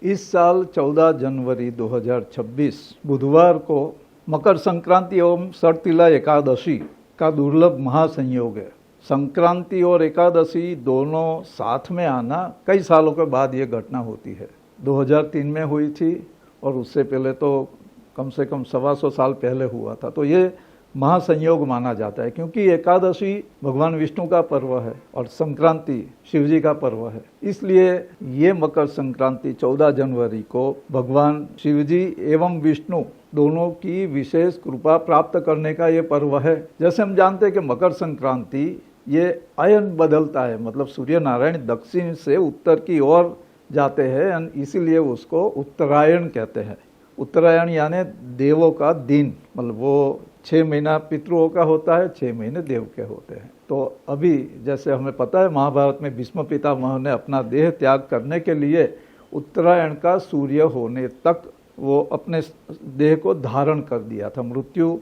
इस साल 14 जनवरी 2026 बुधवार को मकर संक्रांति एवं षटतिला एकादशी का दुर्लभ महासंयोग है। संक्रांति और एकादशी दोनों साथ में आना कई सालों के बाद ये घटना होती है। 2003 में हुई थी और उससे पहले तो कम से कम 125 साल पहले हुआ था। तो ये महासंयोग माना जाता है क्योंकि एकादशी भगवान विष्णु का पर्व है और संक्रांति शिव जी का पर्व है। इसलिए ये मकर संक्रांति 14 जनवरी को भगवान शिव जी एवं विष्णु दोनों की विशेष कृपा प्राप्त करने का ये पर्व है। जैसे हम जानते हैं कि मकर संक्रांति ये अयन बदलता है, मतलब सूर्य नारायण दक्षिण से उत्तर की ओर जाते हैं, इसीलिए उसको उत्तरायण कहते हैं। उत्तरायण यानी देवों का दिन, मतलब वो 6 महीना पितरों का होता है, 6 महीने देव के होते हैं। तो अभी जैसे हमें पता है महाभारत में भीष्म पितामह ने अपना देह त्याग करने के लिए उत्तरायण का सूर्य होने तक वो अपने देह को धारण कर दिया था, मृत्यु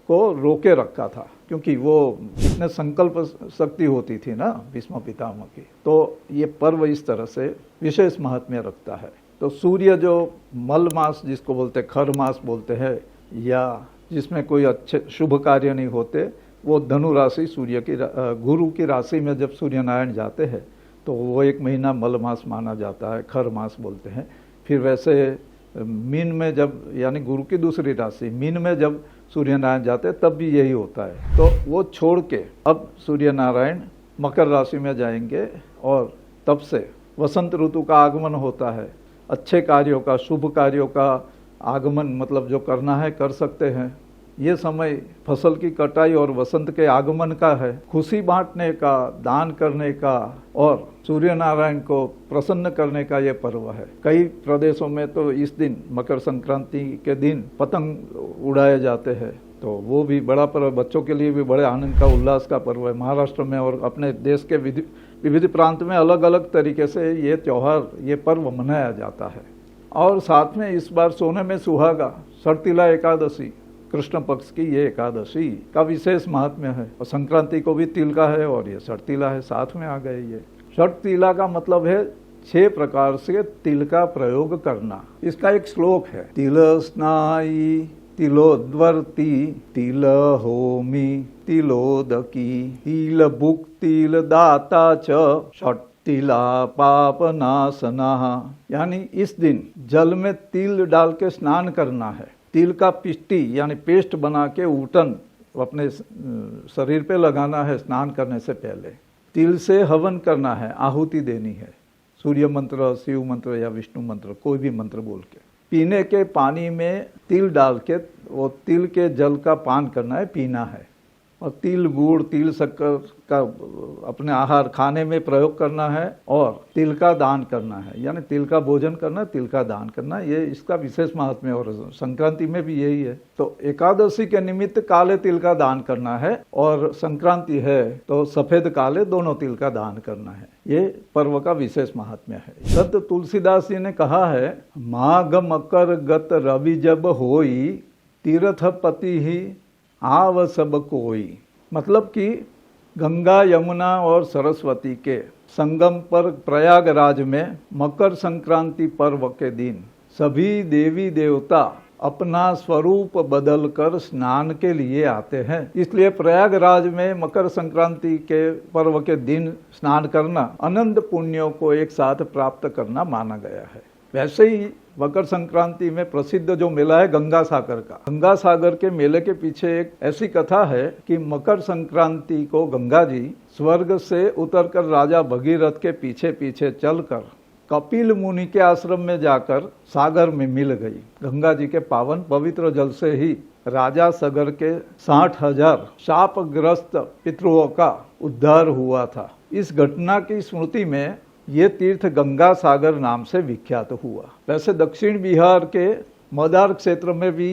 को रोके रखा था, क्योंकि वो इतने संकल्प शक्ति होती थी ना भीष्म पितामह की। तो ये पर्व इस तरह से विशेष महात्म्य रखता है। तो सूर्य जो मल मास जिसको बोलते हैं, खर मास बोलते हैं, या जिसमें कोई अच्छे शुभ कार्य नहीं होते, वो धनु राशि सूर्य की गुरु की राशि में जब सूर्य नारायण जाते हैं तो वो 1 महीना मल मास माना जाता है, खर मास बोलते हैं। फिर वैसे मीन में जब, यानी गुरु की दूसरी राशि मीन में जब सूर्य नारायण जाते हैं तब भी यही होता है। तो वो छोड़ के अब सूर्य नारायण मकर राशि में जाएंगे और तब से वसंत ऋतु का आगमन होता है। अच्छे कार्यों का, शुभ कार्यों का आगमन, मतलब जो करना है कर सकते हैं। ये समय फसल की कटाई और वसंत के आगमन का है, खुशी बांटने का, दान करने का और सूर्य नारायण को प्रसन्न करने का ये पर्व है। कई प्रदेशों में तो इस दिन मकर संक्रांति के दिन पतंग उड़ाए जाते हैं, तो वो भी बड़ा पर्व, बच्चों के लिए भी बड़े आनंद का, उल्लास का पर्व है। महाराष्ट्र में और अपने देश के विविध प्रांत में अलग अलग तरीके से ये त्यौहार, ये पर्व मनाया जाता है। और साथ में इस बार सोने में सुहागा षटतिला एकादशी, कृष्ण पक्ष की ये एकादशी का विशेष महात्म्य है। और संक्रांति को भी तिल का है और ये षटतिला है, साथ में आ गए। ये षटतिला का मतलब है 6 प्रकार से तिल का प्रयोग करना। इसका एक श्लोक है, तिल स्नायी तिलोद्वर्ती तिल होमी तिलोदकी तिल बुक तिल दाता च षटतिला पापनाशना। यानी इस दिन जल में तिल डाल के स्नान करना है। तिल का पिष्टी यानी पेस्ट बना के ऊटन अपने शरीर पे लगाना है स्नान करने से पहले। तिल से हवन करना है, आहुति देनी है, सूर्य मंत्र, शिव मंत्र या विष्णु मंत्र, कोई भी मंत्र बोल के। पीने के पानी में तिल डाल के वो तिल के जल का पान करना है, पीना है। और तिल, गुड़, तिल, शक्कर का अपने आहार खाने में प्रयोग करना है और तिल का दान करना है, यानी तिल का भोजन करना, तिल का दान करना। ये इसका विशेष महात्म्य और संक्रांति में भी यही है। तो एकादशी के निमित्त काले तिल का दान करना है और संक्रांति है तो सफेद काले दोनों तिल का दान करना है। ये पर्व का विशेष महात्म्य है। संत तुलसीदास जी ने कहा है, माघ मकर गत रवि जब होई तीर्थपति ही आव सब कोई। मतलब कि गंगा, यमुना और सरस्वती के संगम पर प्रयागराज में मकर संक्रांति पर्व के दिन सभी देवी देवता अपना स्वरूप बदलकर स्नान के लिए आते हैं। इसलिए प्रयागराज में मकर संक्रांति के पर्व के दिन स्नान करना अनंत पुण्यों को एक साथ प्राप्त करना माना गया है। वैसे ही मकर संक्रांति में प्रसिद्ध जो मेला है गंगा सागर का, गंगा सागर के मेले के पीछे एक ऐसी कथा है कि मकर संक्रांति को गंगा जी स्वर्ग से उतरकर राजा भगीरथ के पीछे पीछे चलकर कपिल मुनि के आश्रम में जाकर सागर में मिल गई। गंगा जी के पावन पवित्र जल से ही राजा सागर के 60,000 शापग्रस्त पितरों का उद्धार हुआ था। इस घटना की स्मृति में ये तीर्थ गंगा सागर नाम से विख्यात हुआ। वैसे दक्षिण बिहार के मदार क्षेत्र में भी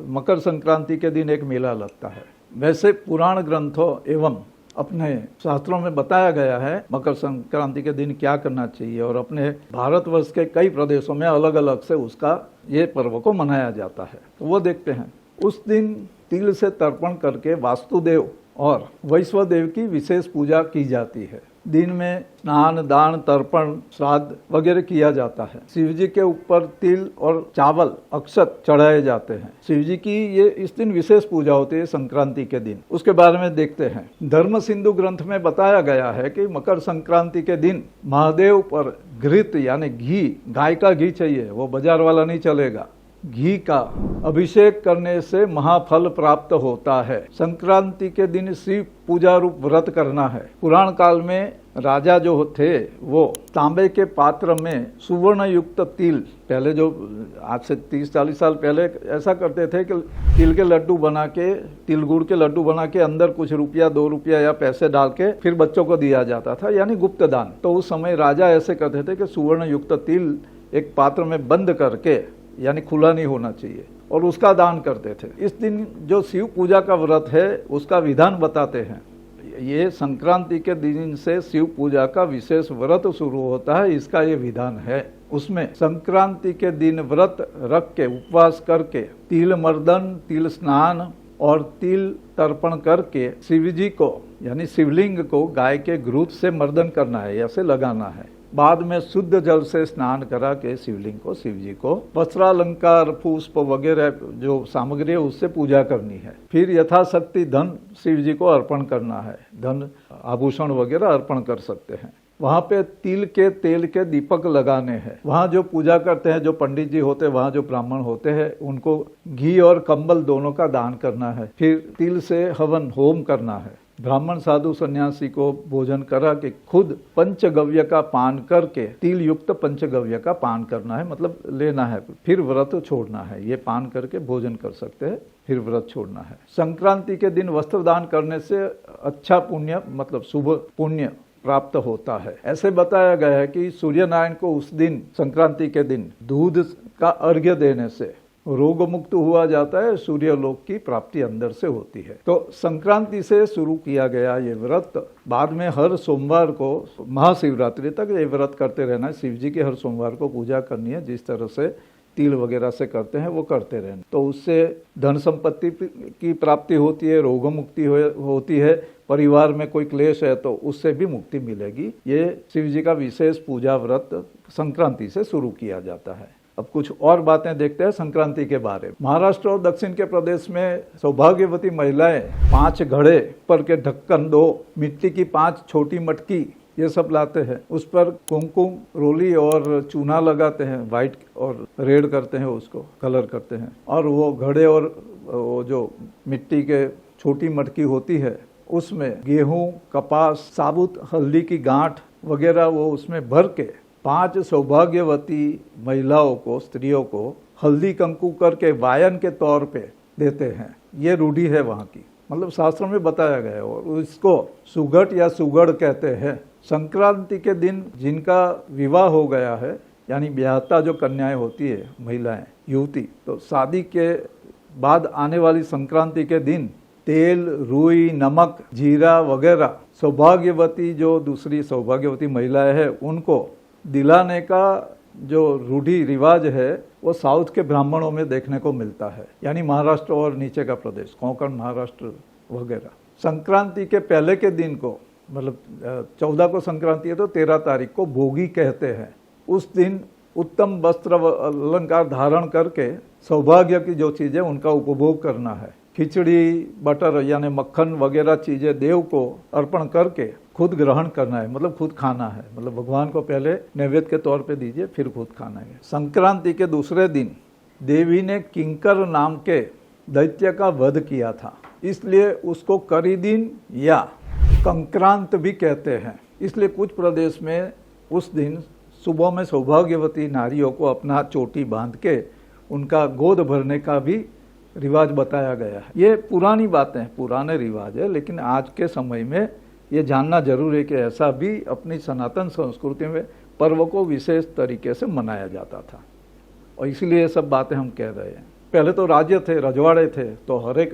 मकर संक्रांति के दिन एक मेला लगता है। वैसे पुराण ग्रंथों एवं अपने शास्त्रों में बताया गया है मकर संक्रांति के दिन क्या करना चाहिए, और अपने भारतवर्ष के कई प्रदेशों में अलग अलग से उसका ये पर्व को मनाया जाता है। तो वो देखते हैं। उस दिन तिल से तर्पण करके वास्तुदेव और वैश्वदेव की विशेष पूजा की जाती है। दिन में स्नान, दान, तर्पण, श्राद्ध वगैरह किया जाता है। शिव जी के ऊपर तिल और चावल, अक्षत चढ़ाए जाते हैं। शिव जी की ये इस दिन विशेष पूजा होती है, संक्रांति के दिन। उसके बारे में देखते हैं। धर्म सिंधु ग्रंथ में बताया गया है कि मकर संक्रांति के दिन महादेव पर घृत यानी घी, गाय का घी चाहिए, वो बाजार वाला नहीं चलेगा। घी का अभिषेक करने से महाफल प्राप्त होता है। संक्रांति के दिन शिव पूजा रूप व्रत करना है। पुराण काल में राजा जो थे वो तांबे के पात्र में सुवर्ण युक्त तिल, पहले जो आज से 30-40 साल पहले ऐसा करते थे कि तिल के लड्डू बना के, तिल गुड़ के लड्डू बना के अंदर कुछ रुपया, 2 रुपया या पैसे डाल के फिर बच्चों को दिया जाता था, यानी गुप्त दान। तो उस समय राजा ऐसे करते थे कि सुवर्ण युक्त तिल एक पात्र में बंद करके, यानी खुला नहीं होना चाहिए, और उसका दान करते थे। इस दिन जो शिव पूजा का व्रत है उसका विधान बताते हैं। ये संक्रांति के दिन से शिव पूजा का विशेष व्रत शुरू होता है, इसका ये विधान है। उसमें संक्रांति के दिन व्रत रख के, उपवास करके, तिल मर्दन, तिल स्नान और तिल तर्पण करके शिव जी को यानी शिवलिंग को गाय के घृत से मर्दन करना है, ऐसे लगाना है। बाद में शुद्ध जल से स्नान करा के शिवलिंग को, शिव जी को वस्त्रालंकार, पुष्प वगैरह जो सामग्री है उससे पूजा करनी है। फिर यथाशक्ति धन शिव जी को अर्पण करना है। धन, आभूषण वगैरह अर्पण कर सकते हैं। वहाँ पे तिल के तेल के दीपक लगाने हैं। वहाँ जो पूजा करते हैं, जो पंडित जी होते हैं, वहाँ जो ब्राह्मण होते हैं, उनको घी और कंबल दोनों का दान करना है। फिर तिल से हवन होम करना है। ब्राह्मण साधु सन्यासी को भोजन करा के खुद पंचगव्य का पान करके, तिल युक्त पंचगव्य का पान करना है, मतलब लेना है। फिर व्रत छोड़ना है। ये पान करके भोजन कर सकते हैं, फिर व्रत छोड़ना है। संक्रांति के दिन वस्त्र दान करने से अच्छा पुण्य, मतलब शुभ पुण्य प्राप्त होता है। ऐसे बताया गया है कि सूर्य नारायण को उस दिन, संक्रांति के दिन, दूध का अर्घ्य देने से रोग मुक्त हुआ जाता है, सूर्य लोक की प्राप्ति अंदर से होती है। तो संक्रांति से शुरू किया गया ये व्रत बाद में हर सोमवार को महाशिवरात्रि तक ये व्रत करते रहना है। शिव जी की हर सोमवार को पूजा करनी है। जिस तरह से तिल वगैरह से करते हैं वो करते रहना, तो उससे धन संपत्ति की प्राप्ति होती है, रोग मुक्ति होती है। परिवार में कोई क्लेश है तो उससे भी मुक्ति मिलेगी। ये शिव जी का विशेष पूजा व्रत संक्रांति से शुरू किया जाता है। अब कुछ और बातें देखते हैं संक्रांति के बारे में। महाराष्ट्र और दक्षिण के प्रदेश में सौभाग्यवती महिलाएं 5 घड़े पर के ढक्कन, 2 मिट्टी की 5 छोटी मटकी, ये सब लाते हैं। उस पर कुमकुम, रोली और चूना लगाते हैं, व्हाइट और रेड करते हैं, उसको कलर करते हैं। और वो घड़े और वो जो मिट्टी के छोटी मटकी होती है उसमें गेहूं, कपास, साबुत हल्दी की गांठ वगैरह वो उसमें भर के 5 सौभाग्यवती महिलाओं को, स्त्रियों को हल्दी कंकु करके वायन के तौर पे देते हैं। ये रूढ़ी है वहाँ की, मतलब शास्त्रों में बताया गया है। और इसको सुगट या सुगड़ कहते हैं। संक्रांति के दिन जिनका विवाह हो गया है, यानी ब्याहता जो कन्याएं होती है, महिलाएं, युवती, तो शादी के बाद आने वाली संक्रांति के दिन तेल, रुई, नमक, जीरा वगैरह सौभाग्यवती जो दूसरी सौभाग्यवती महिलाएं हैं उनको दिलाने का जो रूढ़ी रिवाज है वो साउथ के ब्राह्मणों में देखने को मिलता है, यानी महाराष्ट्र और नीचे का प्रदेश, कोंकण, महाराष्ट्र वगैरह। संक्रांति के पहले के दिन को, मतलब 14 को संक्रांति है तो 13 तारीख को भोगी कहते हैं। उस दिन उत्तम वस्त्र अलंकार धारण करके सौभाग्य की जो चीजें उनका उपभोग करना है। खिचड़ी, बटर यानी मक्खन वगैरह चीजें देव को अर्पण करके खुद ग्रहण करना है, मतलब खुद खाना है। मतलब भगवान को पहले नैवेद्य के तौर पे दीजिए, फिर खुद खाना है। संक्रांति के दूसरे दिन देवी ने किंकर नाम के दैत्य का वध किया था, इसलिए उसको करी दिन या कंक्रांत भी कहते हैं। इसलिए कुछ प्रदेश में उस दिन सुबह में सौभाग्यवती नारियों को अपना चोटी बांध के उनका गोद भरने का भी रिवाज बताया गया है। ये पुरानी बातें, पुराने रिवाज है, लेकिन आज के समय में ये जानना जरूर है कि ऐसा भी अपनी सनातन संस्कृति में पर्व को विशेष तरीके से मनाया जाता था, और इसलिए ये सब बातें हम कह रहे हैं। पहले तो राज्य थे, रजवाड़े थे, तो हर एक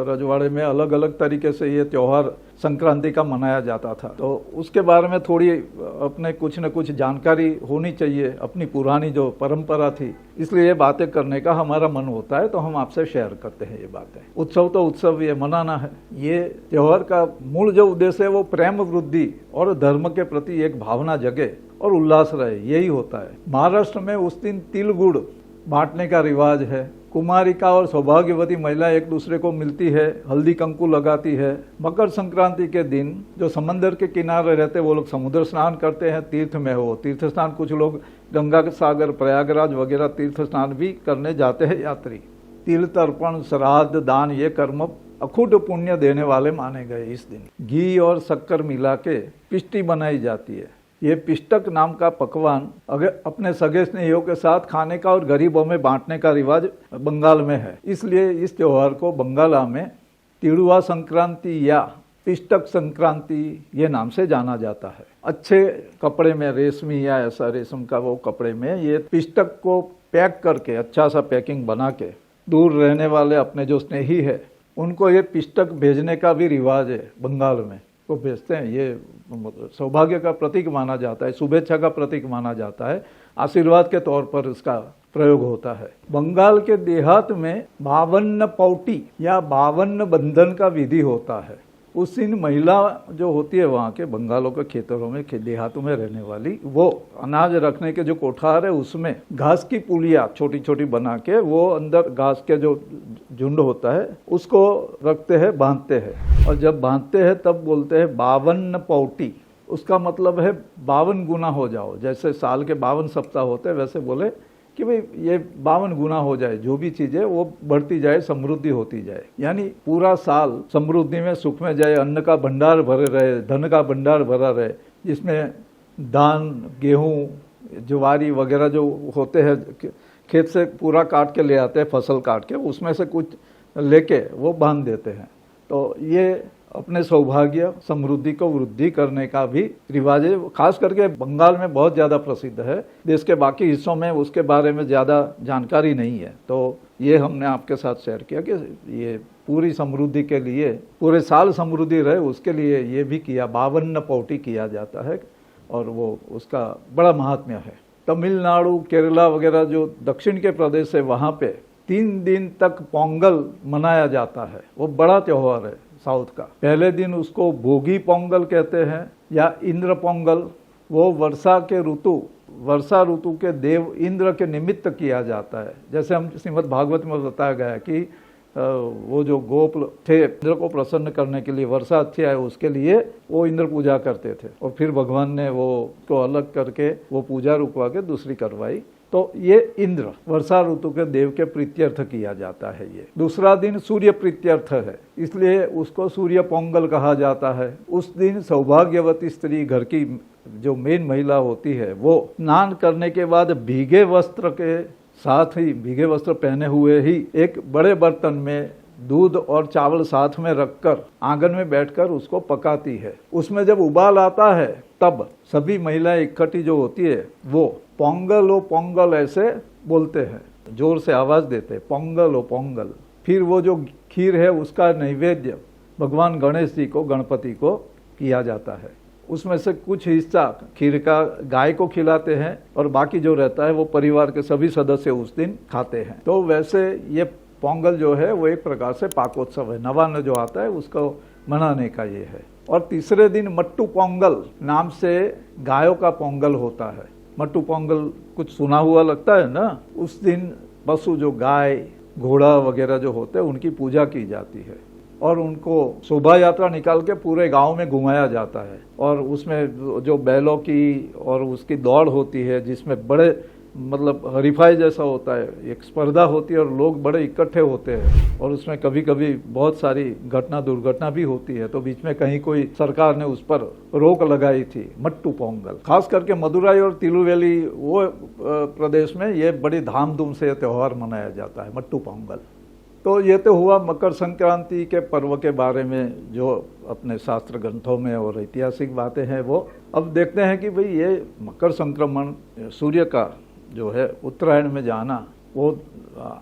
रजवाड़े में अलग अलग तरीके से ये त्यौहार संक्रांति का मनाया जाता था। तो उसके बारे में थोड़ी अपने कुछ न कुछ जानकारी होनी चाहिए, अपनी पुरानी जो परंपरा थी, इसलिए ये बातें करने का हमारा मन होता है, तो हम आपसे शेयर करते हैं ये बातें। उत्सव तो उत्सव ये मनाना है। ये त्यौहार का मूल जो उद्देश्य है वो प्रेम वृद्धि और धर्म के प्रति एक भावना जगे और उल्लास रहे, यही होता है। महाराष्ट्र में उस दिन तिल गुड़ बांटने का रिवाज है। कुमारिका और सौभाग्यवती महिला एक दूसरे को मिलती है, हल्दी कंकु लगाती है। मकर संक्रांति के दिन जो समंदर के किनारे रहते वो लोग समुद्र स्नान करते हैं, तीर्थ में हो तीर्थ स्नान। कुछ लोग गंगा सागर, प्रयागराज वगैरह तीर्थ स्नान भी करने जाते हैं यात्री। तिल तर्पण, श्राद्ध, दान ये कर्म अखूट पुण्य देने वाले माने गए। इस दिन घी और शक्कर मिला के पिष्टी बनाई जाती है। ये पिष्टक नाम का पकवान अगर अपने सगे स्नेहियों के साथ खाने का और गरीबों में बांटने का रिवाज बंगाल में है। इसलिए इस त्योहार को बंगाला में तिड़ुआ संक्रांति या पिष्टक संक्रांति ये नाम से जाना जाता है। अच्छे कपड़े में, रेशमी या ऐसा रेशम का वो कपड़े में ये पिष्टक को पैक करके, अच्छा सा पैकिंग बना के, दूर रहने वाले अपने जो स्नेही है उनको ये पिष्टक भेजने का भी रिवाज है बंगाल में। को भेजते हैं। ये सौभाग्य का प्रतीक माना जाता है, शुभेच्छा का प्रतीक माना जाता है, आशीर्वाद के तौर पर इसका प्रयोग होता है। बंगाल के देहात में 52 पौटी या 52 बंधन का विधि होता है। उस दिन महिला जो होती है वहाँ के बंगालों के खेतरों में, देहातों में रहने वाली, वो अनाज रखने के जो कोठार है उसमें घास की पुलिया छोटी छोटी बना के, वो अंदर घास के जो झुंड होता है उसको रखते हैं, बांधते हैं। और जब बांधते हैं तब बोलते हैं 52 पौटी। उसका मतलब है 52 गुना हो जाओ। जैसे साल के 52 सप्ताह होते हैं वैसे बोले कि भाई ये 52 गुना हो जाए, जो भी चीज़ है वो बढ़ती जाए, समृद्धि होती जाए। यानी पूरा साल समृद्धि में, सुख में जाए, अन्न का भंडार भरे रहे, धन का भंडार भरा रहे, जिसमें धान, गेहूँ, ज्वारी वगैरह जो होते हैं खेत से पूरा काट के ले आते हैं, फसल काट के, उसमें से कुछ लेके वो बांध देते हैं। तो ये अपने सौभाग्य, समृद्धि को वृद्धि करने का भी रिवाज है। खास करके बंगाल में बहुत ज़्यादा प्रसिद्ध है। देश के बाकी हिस्सों में उसके बारे में ज़्यादा जानकारी नहीं है। तो ये हमने आपके साथ शेयर किया कि ये पूरी समृद्धि के लिए, पूरे साल समृद्धि रहे उसके लिए ये भी किया, 52 पौटी किया जाता है और वो उसका बड़ा महात्म्य है। तमिलनाडु, केरला वगैरह जो दक्षिण के प्रदेश है वहाँ पे 3 दिन तक पोंगल मनाया जाता है। वो बड़ा त्यौहार है साउथ का। पहले दिन उसको भोगी पोंगल कहते हैं या इंद्र पोंगल। वो वर्षा ऋतु के देव इंद्र के निमित्त किया जाता है। जैसे हम श्रीमद् भागवत में बताया गया कि वो जो गोप थे, इंद्र को प्रसन्न करने के लिए, वर्षा अच्छी आए उसके लिए वो इंद्र पूजा करते थे, और फिर भगवान ने वो को अलग करके वो पूजा रुकवा के दूसरी करवाई। तो ये इंद्र वर्षा ऋतु के देव के प्रीत्यर्थ किया जाता है। ये दूसरा दिन सूर्य प्रीत्यर्थ है, इसलिए उसको सूर्य पोंगल कहा जाता है। उस दिन सौभाग्यवती स्त्री, घर की जो मेन महिला होती है, वो स्नान करने के बाद भीगे वस्त्र के साथ ही, भीगे वस्त्र पहने हुए ही, एक बड़े बर्तन में दूध और चावल साथ में रखकर आंगन में बैठकर उसको पकाती है। उसमें जब उबाल आता है तब सभी महिलाएं इकट्ठी जो होती है वो पोंगल ओ पोंगल ऐसे बोलते हैं, जोर से आवाज देते हैं, पोंगल ओ पोंगल। फिर वो जो खीर है उसका नैवेद्य भगवान गणेश जी को, गणपति को किया जाता है। उसमें से कुछ हिस्सा खीर का गाय को खिलाते हैं और बाकी जो रहता है वो परिवार के सभी सदस्य उस दिन खाते हैं। तो वैसे ये पोंगल जो है वो एक प्रकार से पाकोत्सव है, नवान्न जो आता है उसको मनाने का ये है। और तीसरे दिन मट्टू पोंगल नाम से गायों का पोंगल होता है। मट्टू पोंगल कुछ सुना हुआ लगता है ना। उस दिन पशु जो गाय, घोड़ा वगैरह जो होते हैं उनकी पूजा की जाती है और उनको शोभा यात्रा निकाल के पूरे गांव में घुमाया जाता है। और उसमें जो बैलों की और उसकी दौड़ होती है, जिसमें बड़े मतलब हरीफाई जैसा होता है, एक स्पर्धा होती है और लोग बड़े इकट्ठे होते हैं। और उसमें कभी कभी बहुत सारी दुर्घटना भी होती है। तो बीच में कहीं कोई सरकार ने उस पर रोक लगाई थी। मट्टू पोंगल खास करके मदुराई और तिरुवेली वो प्रदेश में ये बड़ी धामधूम से त्यौहार मनाया जाता है, मट्टू पोंगल। तो ये तो हुआ मकर संक्रांति के पर्व के बारे में जो अपने शास्त्र ग्रंथों में और ऐतिहासिक बातें हैं वो। अब देखते हैं कि भाई ये मकर संक्रमण, सूर्य का जो है उत्तरायण में जाना, वो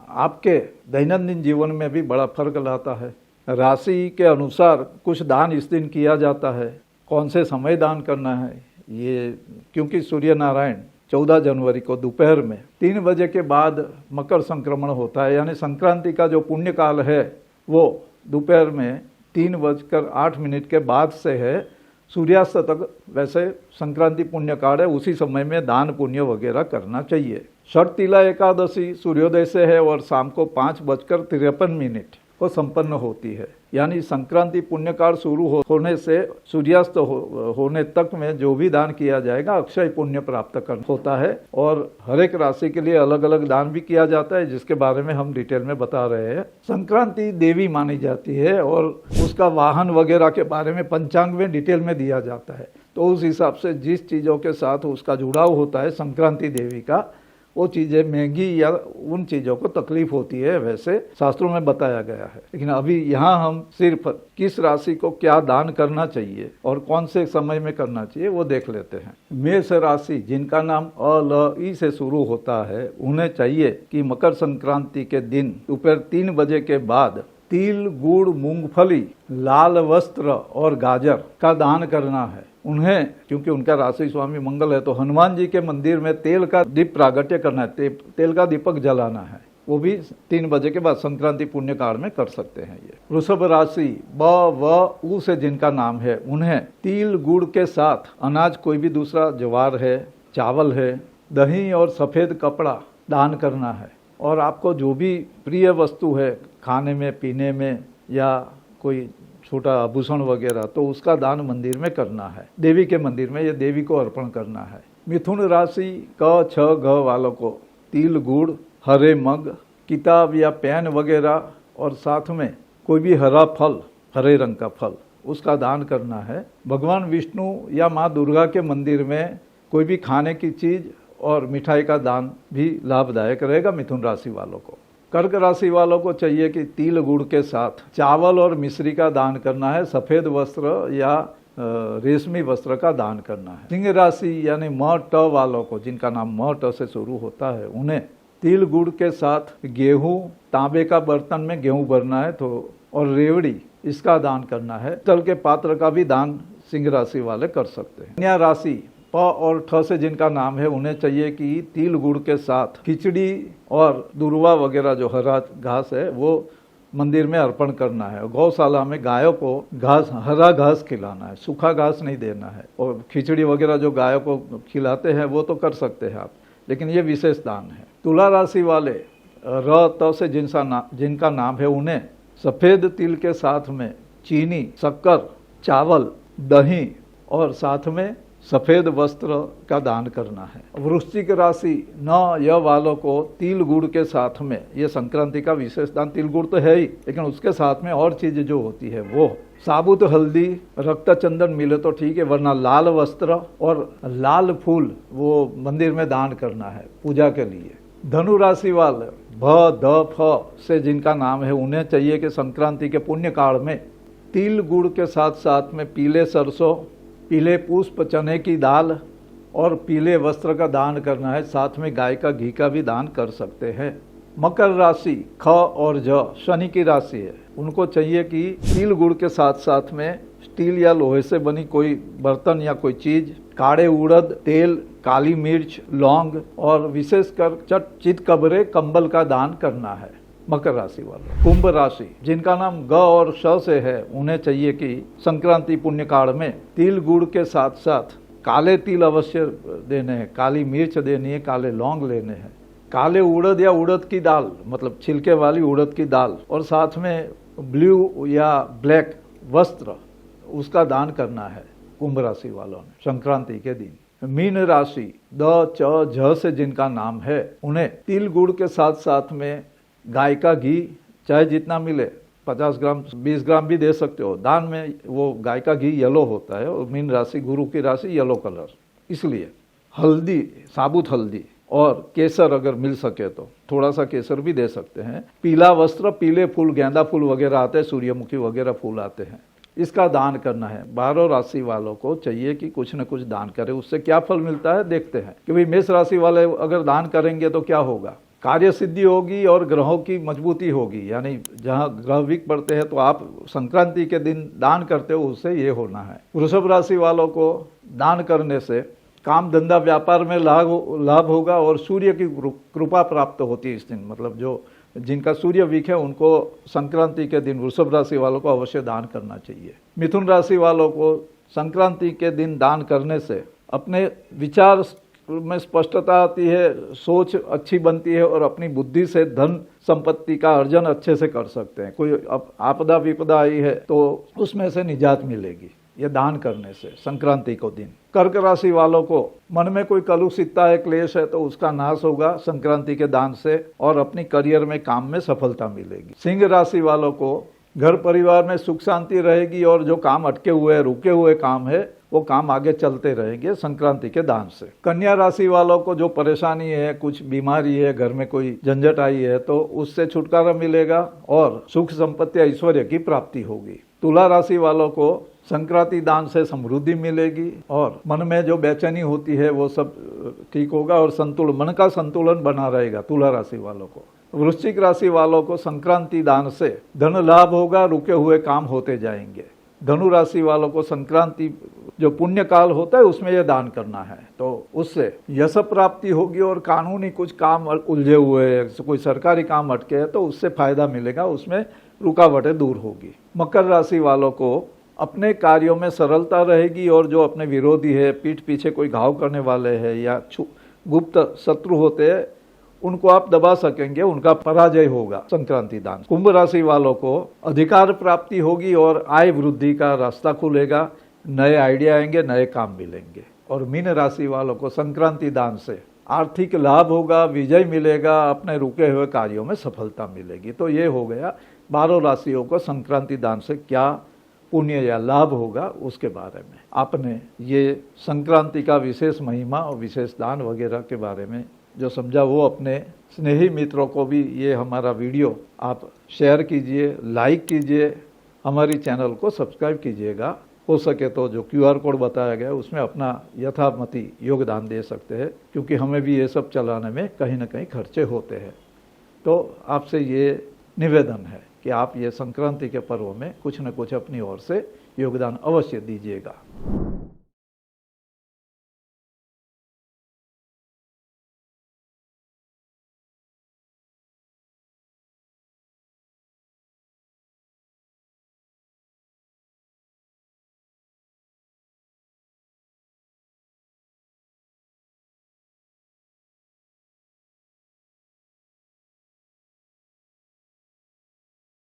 आपके दैनंदिन जीवन में भी बड़ा फर्क लाता है। राशि के अनुसार कुछ दान इस दिन किया जाता है। कौन से समय दान करना है ये, क्योंकि सूर्य नारायण 14 जनवरी को दोपहर में 3 बजे के बाद मकर संक्रमण होता है, यानी संक्रांति का जो पुण्य काल है वो दोपहर में 3:08 के बाद से है, सूर्यास्त तक वैसे संक्रांति पुण्य काल है। उसी समय में दान पुण्य वगैरह करना चाहिए। षटतिला एकादशी सूर्योदय से है और शाम को 5:53 को संपन्न होती है, यानी संक्रांति पुण्यकाल शुरू होने से सूर्यास्त होने तक में जो भी दान किया जाएगा अक्षय पुण्य प्राप्त कर होता है। और हर एक राशि के लिए अलग अलग दान भी किया जाता है, जिसके बारे में हम डिटेल में बता रहे हैं। संक्रांति देवी मानी जाती है और उसका वाहन वगैरह के बारे में पंचांग में डिटेल में दिया जाता है। तो उस हिसाब से जिस चीज़ों के साथ उसका जुड़ाव होता है संक्रांति देवी का, वो चीज़ें महंगी या उन चीज़ों को तकलीफ होती है, वैसे शास्त्रों में बताया गया है। लेकिन अभी यहाँ हम सिर्फ किस राशि को क्या दान करना चाहिए और कौन से समय में करना चाहिए वो देख लेते हैं। मेष राशि जिनका नाम अ ल ई से शुरू होता है, उन्हें चाहिए कि मकर संक्रांति के दिन दोपहर 3 बजे के बाद तिल, गुड़, मूंगफली, लाल वस्त्र और गाजर का दान करना है। उन्हें, क्योंकि उनका राशि स्वामी मंगल है, तो हनुमान जी के मंदिर में तेल का दीप प्रागट्य करना है, तेल का दीपक जलाना है। वो भी 3 बजे के बाद संक्रांति पुण्य काल में कर सकते हैं। ये वृषभ राशि ब व उ से जिनका नाम है, उन्हें तिल, गुड़ के साथ अनाज, कोई भी दूसरा ज्वार है, चावल है, दही और सफ़ेद कपड़ा दान करना है। और आपको जो भी प्रिय वस्तु है खाने में, पीने में या कोई छोटा आभूषण वगैरह, तो उसका दान मंदिर में करना है, देवी के मंदिर में, ये देवी को अर्पण करना है। मिथुन राशि क छ ग वालों को तिल, गुड़, हरे मग, किताब या पेन वगैरह और साथ में कोई भी हरा फल, हरे रंग का फल, उसका दान करना है। भगवान विष्णु या माँ दुर्गा के मंदिर में कोई भी खाने की चीज़ और मिठाई का दान भी लाभदायक रहेगा मिथुन राशि वालों को। कर्क राशि वालों को चाहिए कि तिल, गुड़ के साथ चावल और मिश्री का दान करना है। सफ़ेद वस्त्र या रेशमी वस्त्र का दान करना है। सिंह राशि यानी म ट वालों को, जिनका नाम म ट से शुरू होता है, उन्हें तिल, गुड़ के साथ गेहूं, तांबे का बर्तन में गेहूं भरना है तो, और रेवड़ी, इसका दान करना है। तल के पात्र का भी दान सिंह राशि वाले कर सकते हैं। कन्या राशि प और ठ से जिनका नाम है, उन्हें चाहिए कि तिल, गुड़ के साथ खिचड़ी और दुर्वा वगैरह जो हरा घास है वो मंदिर में अर्पण करना है। गौशाला में गायों को घास, हरा घास खिलाना है, सूखा घास नहीं देना है। और खिचड़ी वगैरह जो गायों को खिलाते हैं वो तो कर सकते हैं आप, लेकिन ये विशेष दान है। तुला राशि वाले र त से जिनका नाम है, उन्हें सफ़ेद तिल के साथ में चीनी, शक्कर, चावल, दही और साथ में सफ़ेद वस्त्र का दान करना है। वृश्चिक राशि न य वालों को तिल, गुड़ के साथ में, ये संक्रांति का विशेष दान, तिल गुड़ तो है ही, लेकिन उसके साथ में और चीज़ जो होती है वो साबुत हल्दी, रक्त चंदन मिले तो ठीक है, वरना लाल वस्त्र और लाल फूल वो मंदिर में दान करना है पूजा के लिए। धनु राशि वाले भ ध फ से जिनका नाम है, उन्हें चाहिए कि संक्रांति के पुण्य काल में तिल, गुड़ के साथ साथ में पीले सरसों, पीले पुष्प, चने की दाल और पीले वस्त्र का दान करना है। साथ में गाय का घी का भी दान कर सकते हैं। मकर राशि ख और ज शनि की राशि है, उनको चाहिए कि तिल, गुड़ के साथ साथ में स्टील या लोहे से बनी कोई बर्तन या कोई चीज, काड़े उड़द, तेल, काली मिर्च, लौंग और विशेषकर चितकबरे, कंबल का दान करना है मकर राशि वालों। कुंभ राशि जिनका नाम ग और श से है, उन्हें चाहिए कि संक्रांति पुण्य काल में तिल, गुड़ के साथ साथ काले तिल अवश्य देने हैं, काली मिर्च देनी है, काले लौंग लेने हैं, काले उड़द या उड़द की दाल, मतलब छिलके वाली उड़द की दाल, और साथ में ब्लू या ब्लैक वस्त्र, उसका दान करना है कुंभ राशि वालों ने संक्रांति के दिन। मीन राशि द च झ से जिनका नाम है, उन्हें तिल, गुड़ के साथ साथ में गाय का घी, चाहे जितना मिले, 50 ग्राम 20 ग्राम भी दे सकते हो दान में। वो गाय का घी येलो होता है और मीन राशि, गुरु की राशि, येलो कलर, इसलिए हल्दी, साबुत हल्दी और केसर अगर मिल सके तो थोड़ा सा केसर भी दे सकते हैं। पीला वस्त्र, पीले फूल, गेंदा फूल वगैरह आते हैं, सूर्यमुखी वगैरह फूल आते हैं, इसका दान करना है। 12 राशि वालों को चाहिए कि कुछ न कुछ दान करें। उससे क्या फल मिलता है देखते हैं कि भाई मेष राशि वाले अगर दान करेंगे तो क्या होगा। कार्य सिद्धि होगी और ग्रहों की मजबूती होगी। यानी जहाँ ग्रह वीक पड़ते हैं तो आप संक्रांति के दिन दान करते हो, उससे ये होना है। वृषभ राशि वालों को दान करने से काम धंधा व्यापार में लाभ होगा और सूर्य की कृपा प्राप्त होती है इस दिन। मतलब जो जिनका सूर्य वीक है उनको संक्रांति के दिन वृषभ राशि वालों को अवश्य दान करना चाहिए। मिथुन राशि वालों को संक्रांति के दिन दान करने से अपने विचार में स्पष्टता आती है, सोच अच्छी बनती है और अपनी बुद्धि से धन संपत्ति का अर्जन अच्छे से कर सकते हैं। कोई आपदा विपदा आई है तो उसमें से निजात मिलेगी ये दान करने से संक्रांति को दिन। कर्क राशि वालों को मन में कोई कलुषितता है, क्लेश है तो उसका नाश होगा संक्रांति के दान से और अपनी करियर में काम में सफलता मिलेगी। सिंह राशि वालों को घर परिवार में सुख शांति रहेगी और जो काम अटके हुए रुके हुए काम है वो काम आगे चलते रहेंगे संक्रांति के दान से। कन्या राशि वालों को जो परेशानी है, कुछ बीमारी है, घर में कोई झंझट आई है तो उससे छुटकारा मिलेगा और सुख संपत्ति ऐश्वर्य की प्राप्ति होगी। तुला राशि वालों को संक्रांति दान से समृद्धि मिलेगी और मन में जो बेचैनी होती है वो सब ठीक होगा और मन का संतुलन बना रहेगा तुला राशि वालों को। वृश्चिक राशि वालों को संक्रांति दान से धन लाभ होगा, रुके हुए काम होते जाएंगे। धनु राशि वालों को संक्रांति जो पुण्य काल होता है उसमें यह दान करना है तो उससे यश प्राप्ति होगी और कानूनी कुछ काम उलझे हुए हैं, कोई सरकारी काम अटके हैं तो उससे फायदा मिलेगा, उसमें रुकावटें दूर होगी। मकर राशि वालों को अपने कार्यों में सरलता रहेगी और जो अपने विरोधी है, पीठ पीछे कोई घाव करने वाले हैं या गुप्त शत्रु होते हैं उनको आप दबा सकेंगे, उनका पराजय होगा संक्रांति दान। कुंभ राशि वालों को अधिकार प्राप्ति होगी और आय वृद्धि का रास्ता खुलेगा, नए आइडिया आएंगे, नए काम मिलेंगे। और मीन राशि वालों को संक्रांति दान से आर्थिक लाभ होगा, विजय मिलेगा, अपने रुके हुए कार्यों में सफलता मिलेगी। तो ये हो गया 12 राशियों को संक्रांति दान से क्या पुण्य या लाभ होगा उसके बारे में। आपने ये संक्रांति का विशेष महिमा और विशेष दान वगैरह के बारे में जो समझा वो अपने स्नेही मित्रों को भी ये हमारा वीडियो आप शेयर कीजिए, लाइक कीजिए, हमारी चैनल को सब्सक्राइब कीजिएगा। हो सके तो जो QR कोड बताया गया उसमें अपना यथामति योगदान दे सकते हैं क्योंकि हमें भी ये सब चलाने में कहीं ना कहीं खर्चे होते हैं। तो आपसे ये निवेदन है कि आप ये संक्रांति के पर्व में कुछ न कुछ अपनी ओर से योगदान अवश्य दीजिएगा।